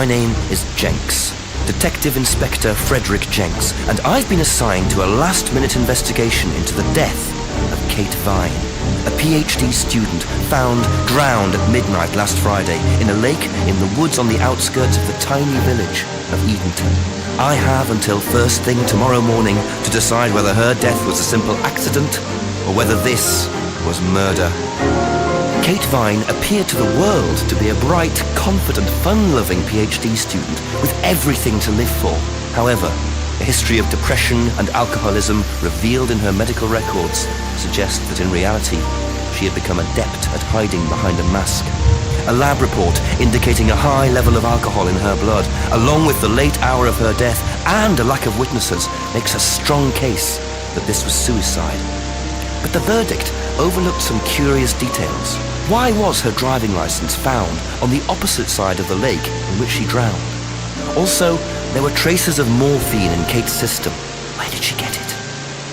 My name is Jenks, Detective Inspector Frederick Jenks, and I've been assigned to a last-minute investigation into the death of Kate Vine, a PhD student found drowned at midnight last Friday in a lake in the woods on the outskirts of the tiny village of Edenton. I have until first thing tomorrow morning to decide whether her death was a simple accident or whether this was murder. Kate Vine appeared to the world to be a bright, confident, fun-loving PhD student with everything to live for. However, a history of depression and alcoholism revealed in her medical records suggest that in reality, she had become adept at hiding behind a mask. A lab report indicating a high level of alcohol in her blood, along with the late hour of her death and a lack of witnesses, makes a strong case that this was suicide. But the verdict overlooked some curious details. Why was her driving license found on the opposite side of the lake in which she drowned? Also, there were traces of morphine in Kate's system. Where did she get it?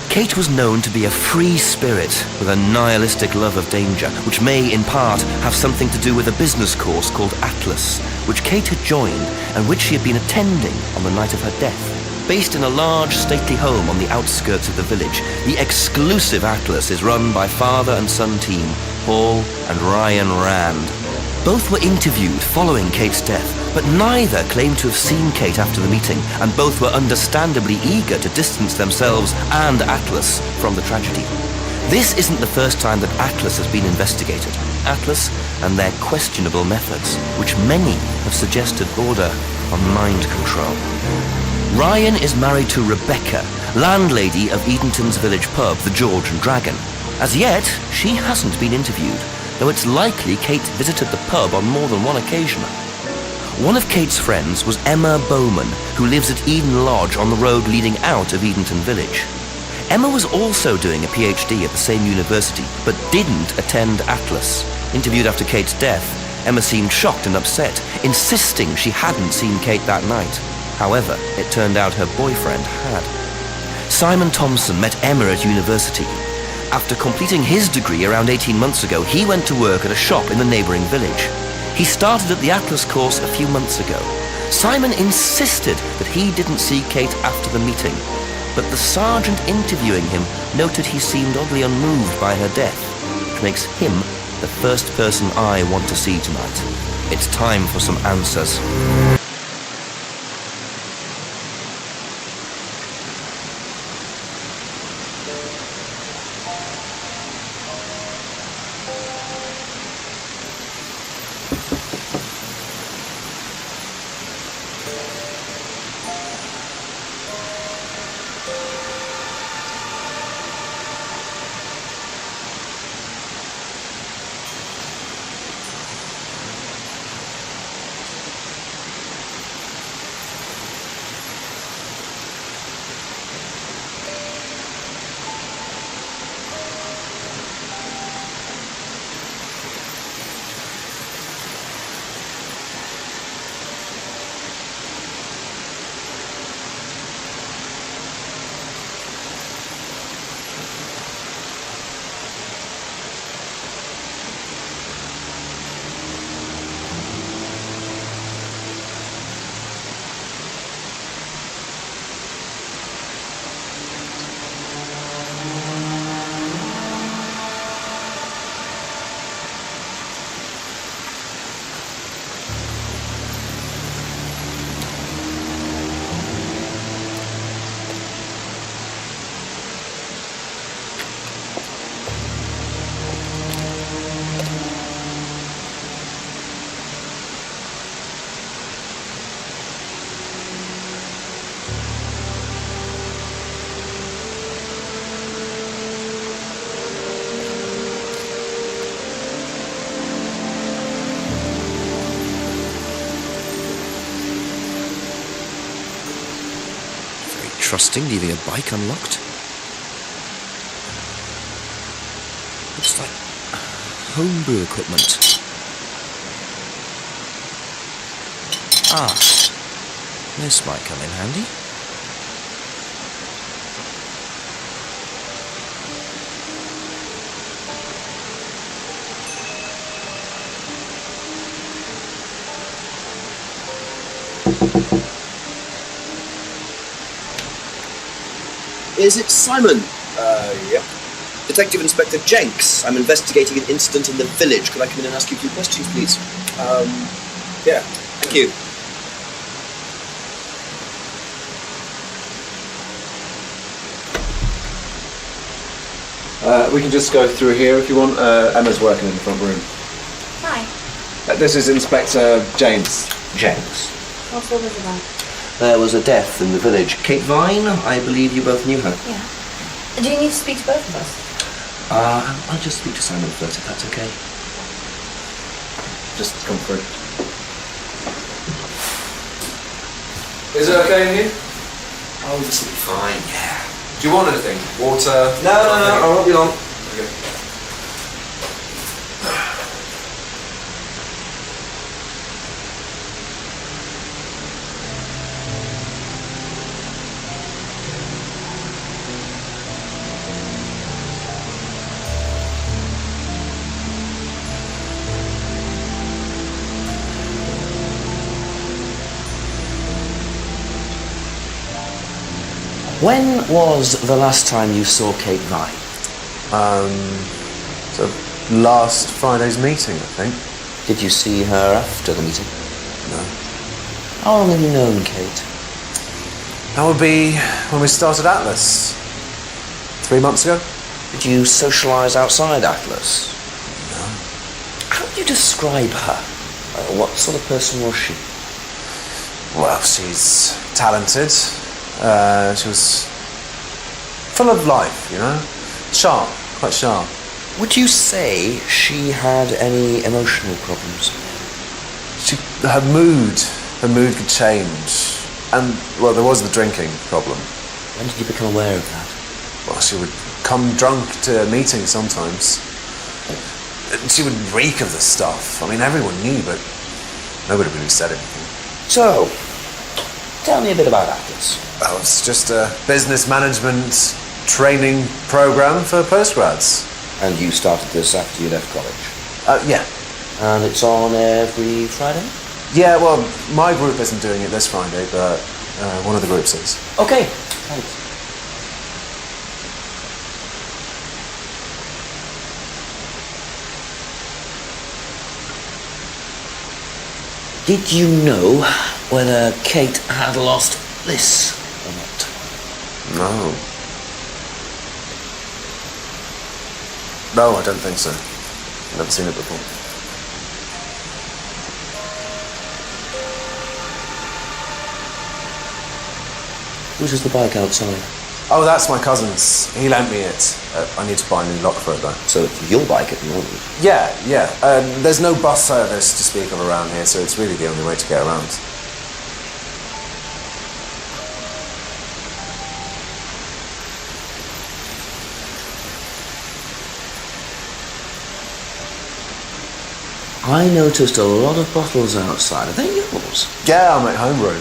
Kate was known to be a free spirit with a nihilistic love of danger, which may, in part, have something to do with a business course called Atlas, which Kate had joined and which she had been attending on the night of her death. Based in a large, stately home on the outskirts of the village, the exclusive Atlas is run by father and son team, Paul and Ryan Rand. Both were interviewed following Kate's death, but neither claimed to have seen Kate after the meeting, and both were understandably eager to distance themselves and Atlas from the tragedy. This isn't the first time that Atlas has been investigated. Atlas and their questionable methods, which many have suggested border on mind control. Ryan is married to Rebecca, landlady of Edenton's village pub, the George and Dragon. As yet, she hasn't been interviewed, though it's likely Kate visited the pub on more than one occasion. One of Kate's friends was Emma Bowman, who lives at Eden Lodge on the road leading out of Edenton village. Emma was also doing a PhD at the same university, but didn't attend Atlas. Interviewed after Kate's death, Emma seemed shocked and upset, insisting she hadn't seen Kate that night. However, it turned out her boyfriend had. Simon Thompson met Emma at university. After completing his degree around 18 months ago, he went to work at a shop in the neighbouring village. He started at the Atlas course a few months ago. Simon insisted that he didn't see Kate after the meeting, but the sergeant interviewing him noted he seemed oddly unmoved by her death, which makes him the first person I want to see tonight. It's time for some answers. trusting, leaving a bike unlocked. Looks like homebrew equipment. Ah, this might come in handy. Is it Simon? Yep. Detective Inspector Jenks. I'm investigating an incident in the village. Could I come in and ask you a few questions, please? Yeah. Thank you. We can just go through here if you want. Emma's working in the front room. Hi. This is Inspector James. Jenks. What's all this about? There was a death in the village. Kate Vine, I believe you both knew her. Yeah. Do you need to speak to both of us? I'll just speak to Simon first, if that's okay. Just come through. Is it okay in here? Oh, this will be fine, yeah. Do you want anything? Water? No, I won't be long. Okay. When was the last time you saw Kate Vine? So last Friday's meeting, I think. Did you see her after the meeting? No. How long have you known Kate? That would be when we started Atlas. 3 months ago? Did you socialise outside Atlas? No. How would you describe her? What sort of person was she? Well, she's talented. She was full of life, you know? Sharp, quite sharp. Would you say she had any emotional problems? Her mood could change. And, well, there was the drinking problem. When did you become aware of that? Well, she would come drunk to meetings sometimes. She would reek of the stuff. I mean, everyone knew, but nobody really said anything. So, tell me a bit about Atlas. Well, it's just a business management training program for postgrads. And you started this after you left college? Yeah. And it's on every Friday? Yeah, well, my group isn't doing it this Friday, but one of the groups is. Okay, thanks. Did you know whether Kate had lost this or not? No. No, I don't think so. I've never seen it before. Whose is the bike outside? Oh, that's my cousin's. He lent me it. I need to buy a new lock for it, though. So it's your bike at the moment? Yeah. There's no bus service to speak of around here, so it's really the only way to get around. I noticed a lot of bottles outside. Are they yours? Yeah, I make homebrew.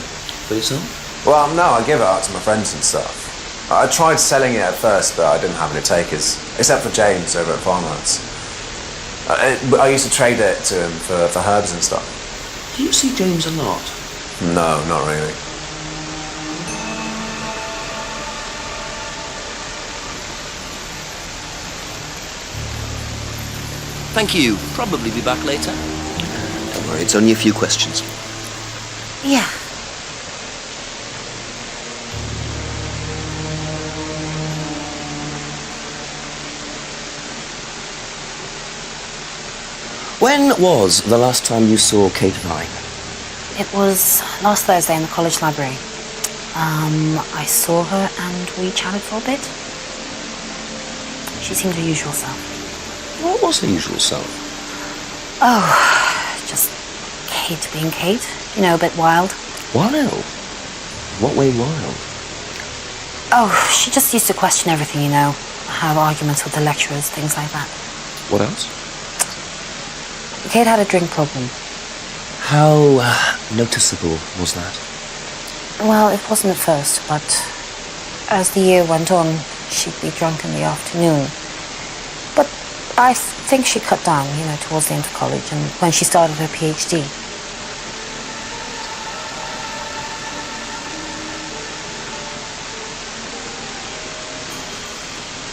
For yourself? Well, no, I give it out to my friends and stuff. I tried selling it at first, but I didn't have any takers, except for James over at Farmhouse. I used to trade it to him for herbs and stuff. Do you see James a lot? No, not really. Thank you. Probably be back later. Don't worry, it's only a few questions. Yeah. When was the last time you saw Kate Vine? It was last Thursday in the college library. I saw her and we chatted for a bit. She seemed her usual self. What was her usual self? Oh, just Kate being Kate. You know, a bit wild. Wild? What way wild? Oh, she just used to question everything, you know. Have arguments with the lecturers, things like that. What else? Kate had a drink problem. How noticeable was that? Well, it wasn't at first, but as the year went on, she'd be drunk in the afternoon. But I think she cut down, you know, towards the end of college and when she started her PhD.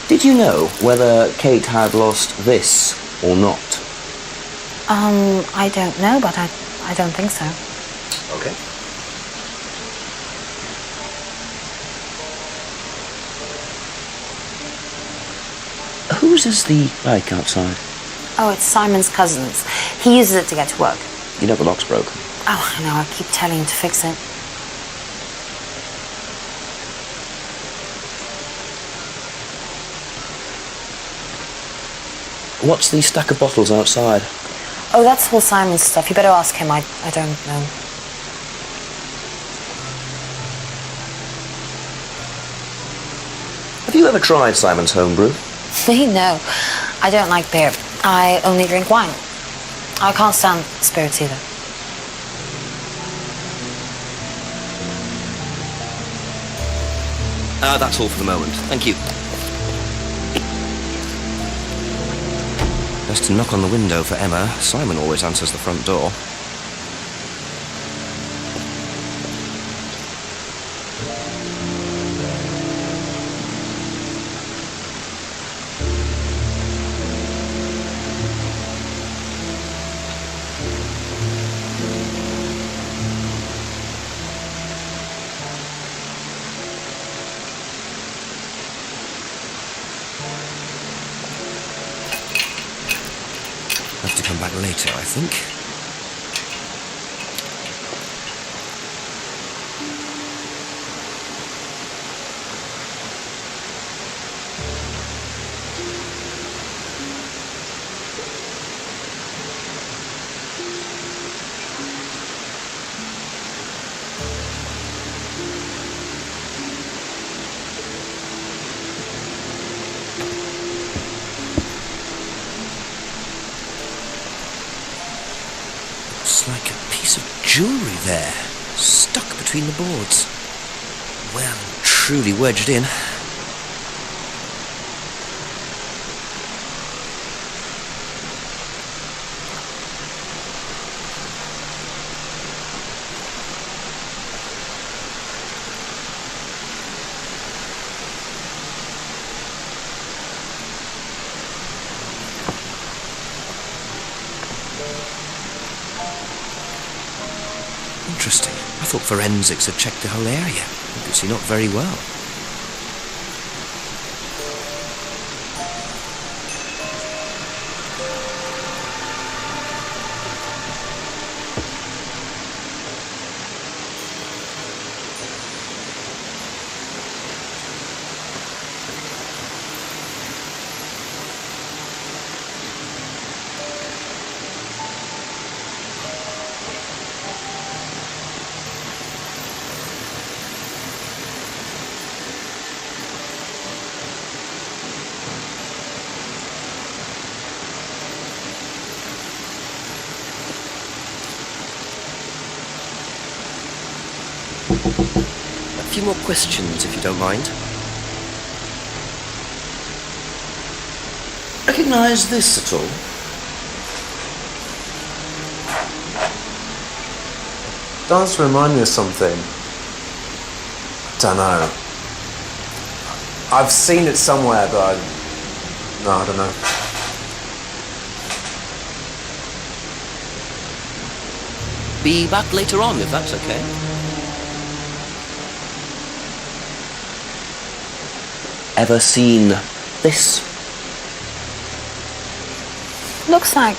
Did you know whether Kate had lost this or not? I don't know, but I don't think so. Okay. Whose is the bike outside? Oh, it's Simon's cousin's. He uses it to get to work. You know the lock's broken. Oh, I know, I keep telling him to fix it. What's the stack of bottles outside? Oh, that's all Simon's stuff. You better ask him. I don't know. Have you ever tried Simon's homebrew? Me? No. I don't like beer. I only drink wine. I can't stand spirits either. That's all for the moment. Thank you. Best to knock on the window for Emma. Simon always answers the front door. Have to come back later, I think. Looks like a piece of jewellery there, stuck between the boards. Well, truly wedged in. Interesting. I thought forensics had checked the whole area. Obviously not very well. A few more questions, if you don't mind. Recognise this at all? Does remind me of something. Don't know. I've seen it somewhere, but no, I don't know. Be back later on, if that's okay. Ever seen this? Looks like,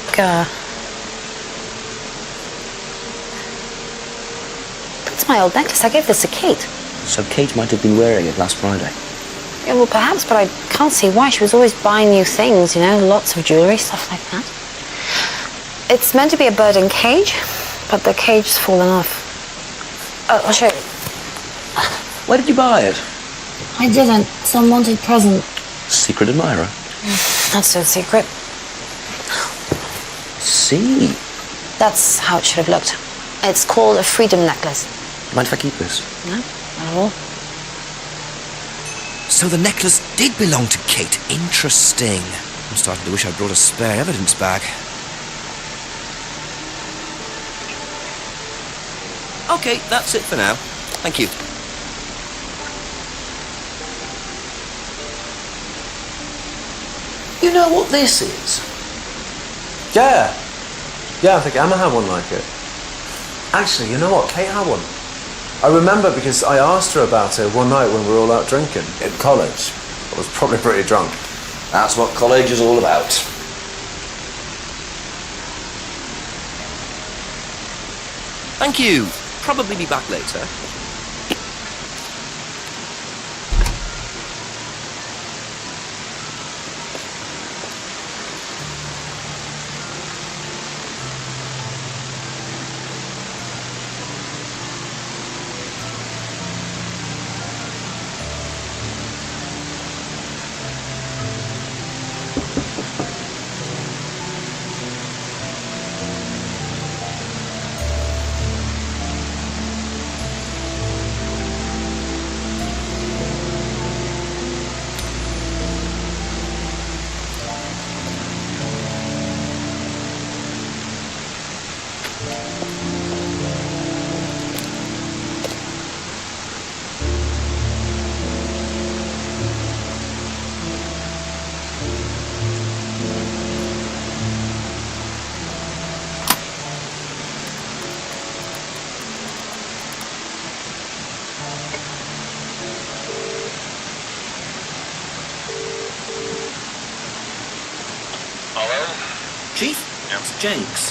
that's my old necklace. I gave this to Kate. So Kate might have been wearing it last Friday. Yeah, well, perhaps, but I can't see why. She was always buying new things, you know, lots of jewellery, stuff like that. It's meant to be a bird in cage, but the cage's fallen off. Oh, I'll show you. Where did you buy it? I didn't. It's an unwanted present. Secret admirer. Not so secret. See. That's how it should have looked. It's called a freedom necklace. Mind if I keep this? No, not at all. So the necklace did belong to Kate. Interesting. I'm starting to wish I'd brought a spare evidence bag. Okay, that's it for now. Thank you. You know what this is? Yeah. Yeah, I think Emma had one like it. Actually, you know what? Kate had one. I remember because I asked her about it one night when we were all out drinking in college. I was probably pretty drunk. That's what college is all about. Thank you. Probably be back later. Chief? Yep. It's Jenks.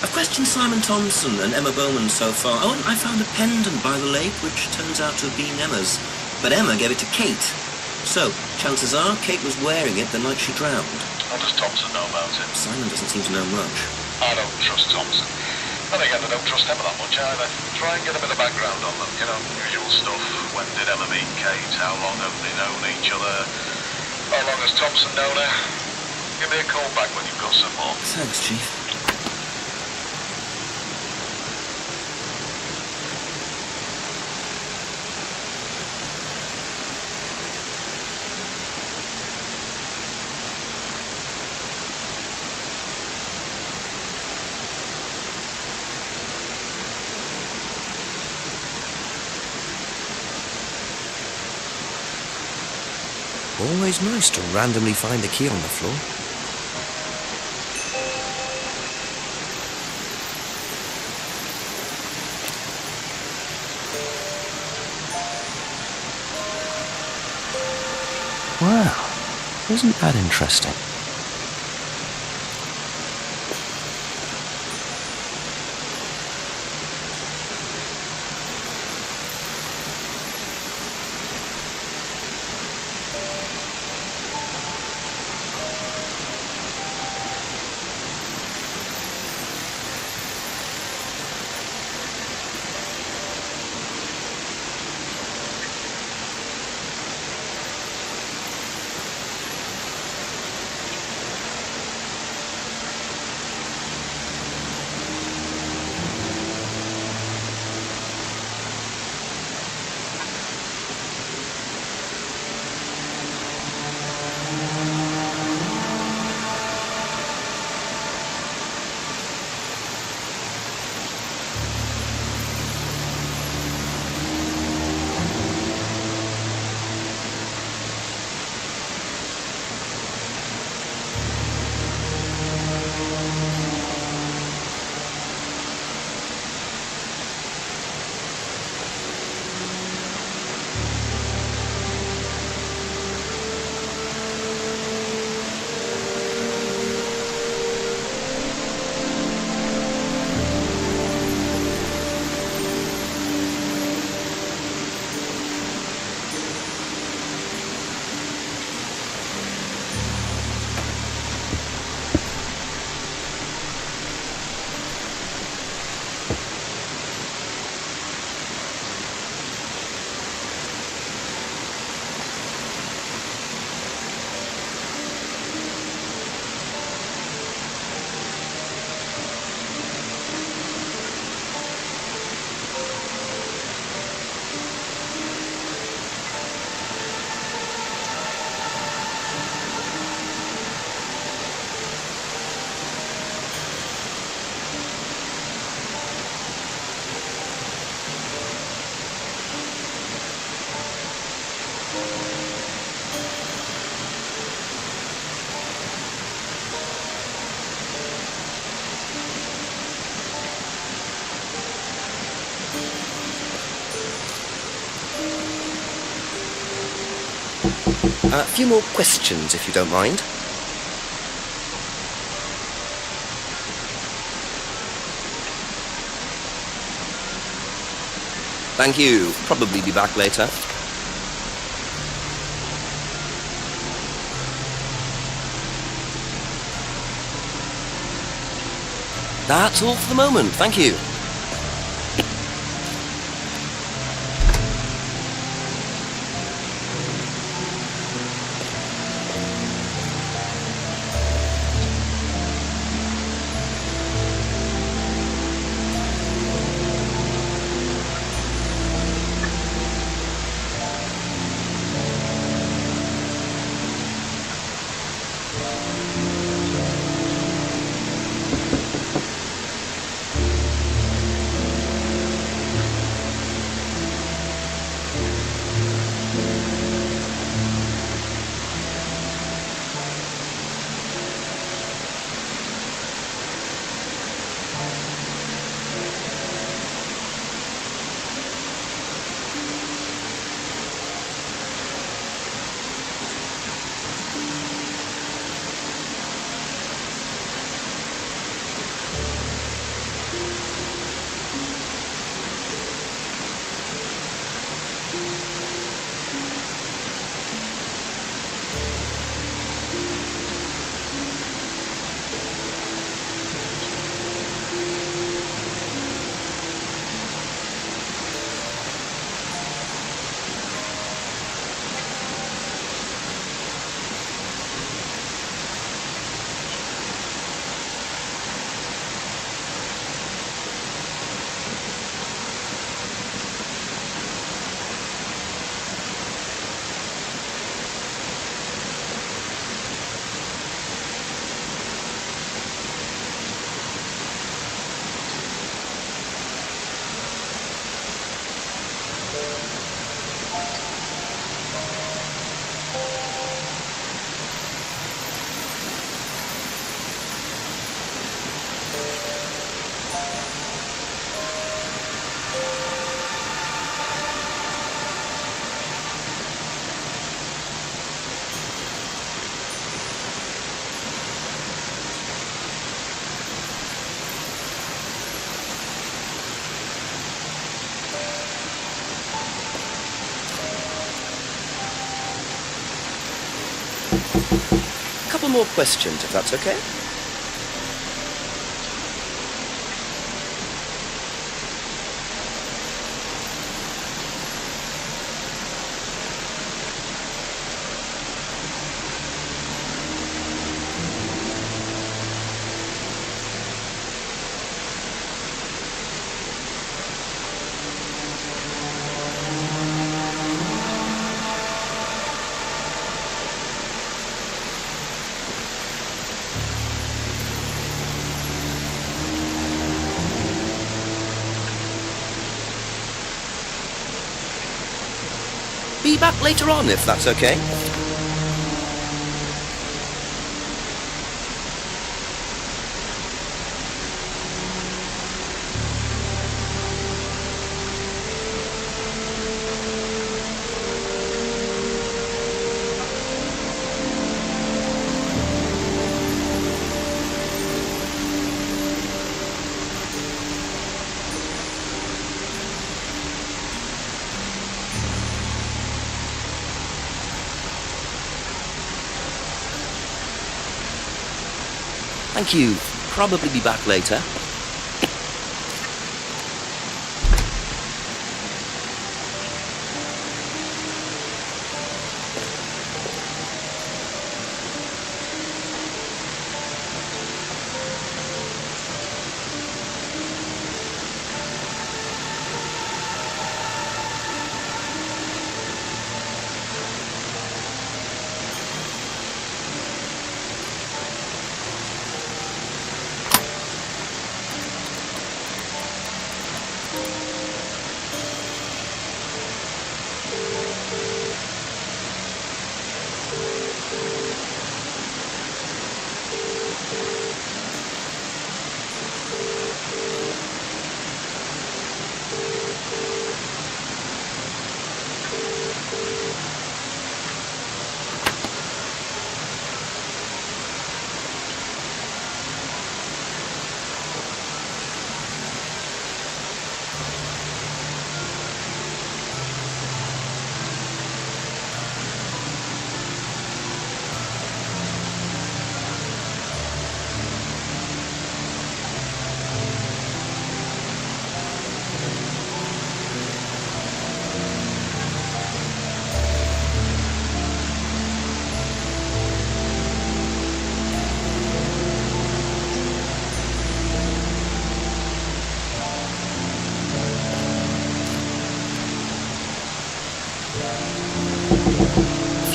I've questioned Simon Thompson and Emma Bowman so far. Oh, and I found a pendant by the lake, which turns out to have been Emma's. But Emma gave it to Kate. So, chances are, Kate was wearing it the night she drowned. What does Thompson know about it? Simon doesn't seem to know much. I don't trust Thompson. And again, I don't trust Emma that much either. Try and get a bit of background on them, you know, usual stuff. When did Emma meet Kate? How long have they known each other? How long has Thompson known her? Give me a call back when you've got some more. Thanks, Chief. Always nice to randomly find a key on the floor. Wow, isn't that interesting? A few more questions, if you don't mind. Thank you. Probably be back later. That's all for the moment. Thank you. A couple more questions, if that's okay. Be back later on, if that's okay. Thank you. Probably be back later.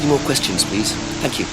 any more questions, please. Thank you.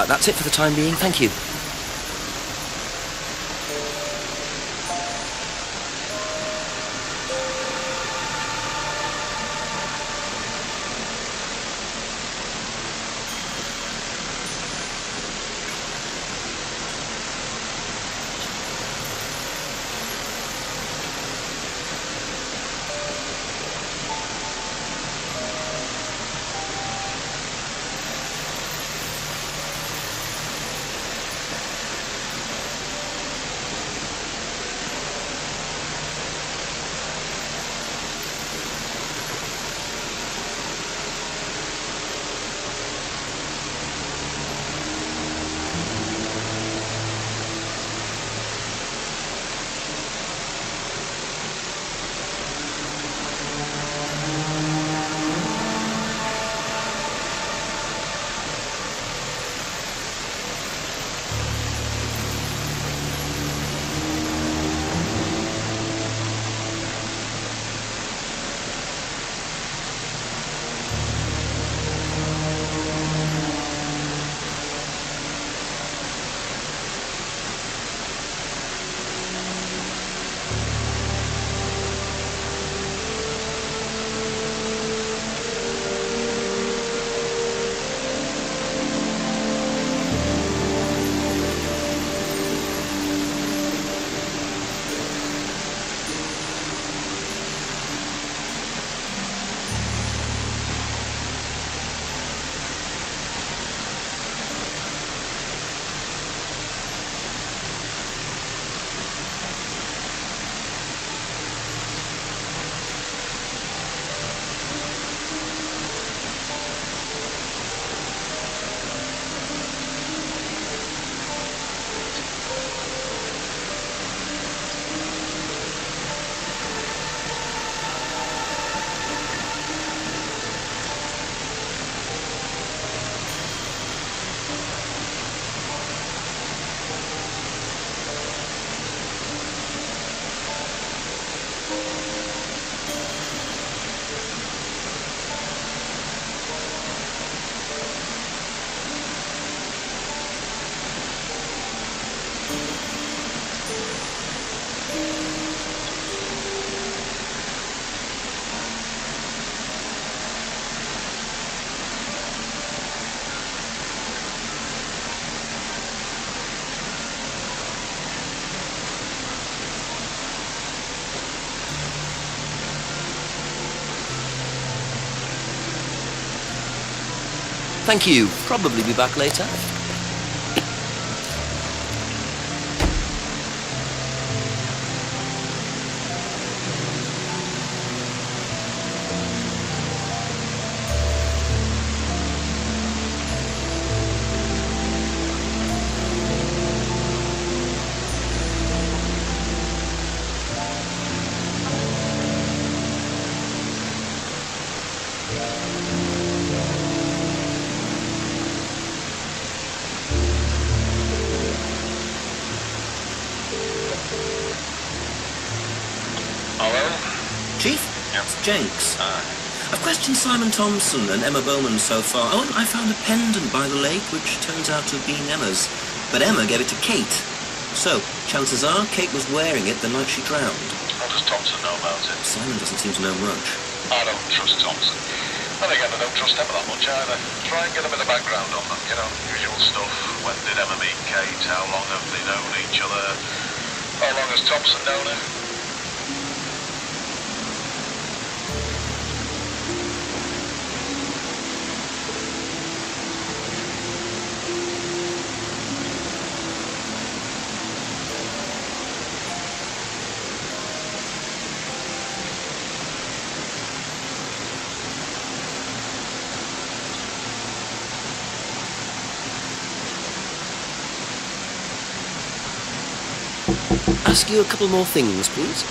That's it for the time being. Thank you. Thank you. Probably be back later. That's Jenks. I've questioned Simon Thompson and Emma Bowman so far. Oh, and I found a pendant by the lake, which turns out to have been Emma's. But Emma gave it to Kate. So, chances are Kate was wearing it the night she drowned. What does Thompson know about it? Simon doesn't seem to know much. I don't trust Thompson. And again, I don't trust Emma that much either. Try and get a bit of background on them, you know, usual stuff. When did Emma meet Kate? How long have they known each other? How long has Thompson known her? Ask you a couple more things, please.